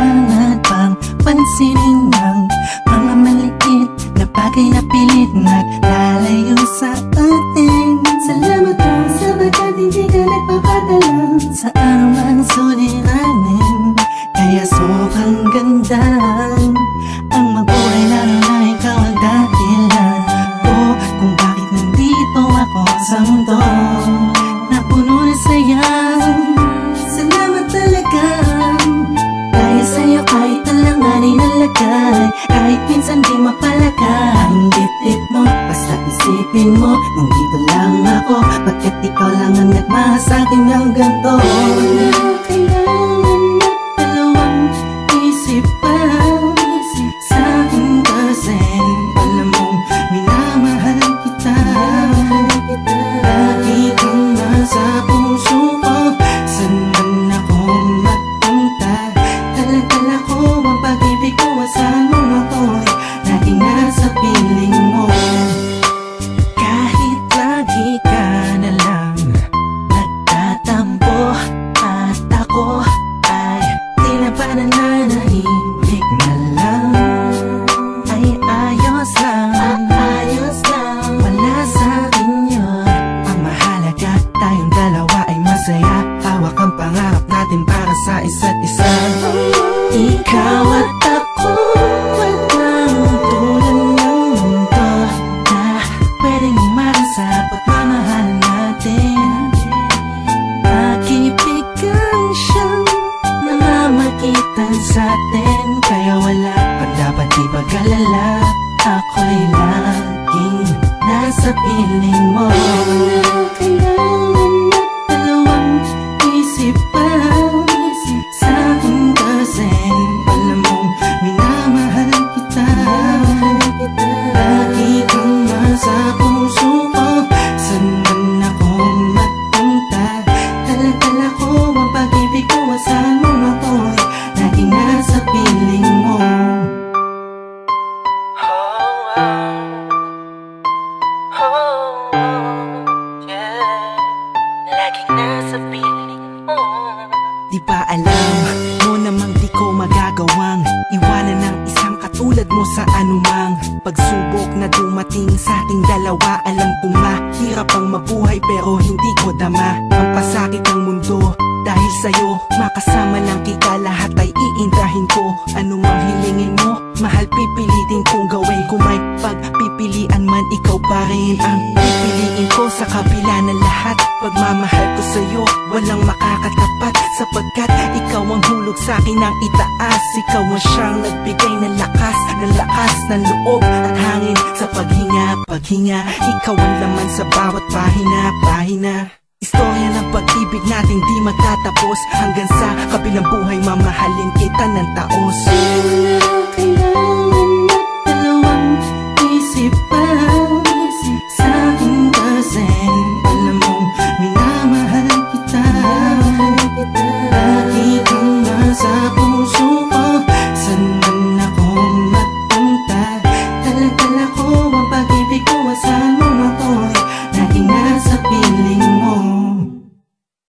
kailangan pang pansinin ng mga maliit na bagay na pilit naglalayo sa atin. Salamat ka sapagkat hindi ka nagpapadala sa anumang suliranin. Kaya sobrang ganda ang mabuhay lalo na ikaw ang dahilan ko kung bakit nandito ako sa mundo na puno ng saya. Salamat talaga dahil sa'yo kahit alanganin nalagay, kahit minsan di mapalagay ang dibdib mo, basta isipin mo nandito lang ako, bakit ikaw lang ang nagmahal sa'kin ng ganito. Kailangan na dalawang isip pa sa'kin kasi alam mong minamahal kita. Lagi kang nasa puso ko, saan man ako magpunta. Dala-dala ko ang pag-ibig ko, saan mo ako'y laging nasa piling mo. Kahit lagi ka na lang nagtatampo at ako ay di na ba nananahimik na lang, ay ayos lang, wala sa'kin yun. Ang mahalaga tayong dalawa ay masaya, hawak ang pangarap natin para sa isa't isa. Ikaw at ako, walang tulad ng mundo na pwedeng umarang sa pagmamahalan natin. Pag-ibigan siyang namamagitan sa'tin, kaya wala pa dapat ipag-alala, ako'y laging nasa piling mo. Kailangan na dalawang isip pa sa'kin kasi alam mong minamahal kita. Lagi kang nasa puso ko, saan man ako magpunta. Dala-dala ko ang pag-ibig ko, saan mo ako'y laging nasa piling mo. Laging nasa piling mo. Di ba alam mo namang di ko magagawang iwanan ng isang katulad mo sa anumang pagsubok na dumating sa ating dalawa. Alam kong mahirap ang mabuhay pero hindi ko dama ang pasakit ng mundo. Dahil sa'yo, makasama lang kita, lahat ay iindahin ko. Anumang hilingin mo, mahal pipilitin kong gawin. Kung may pagpipilian man, ikaw pa rin ang pipiliin ko. Sa kabila ng lahat, pagmamahal ko sa'yo walang makakatapat, sapagkat ikaw ang hulog sa'kin ng itaas. Ikaw ang siyang nagbigay ng lakas ng loob at hangin sa paghinga. Ikaw ang laman sa bawat pahina. Istorya ng pag-ibig natin di magtatapos, hanggang sa kabilang buhay mamahalin kita ng taos.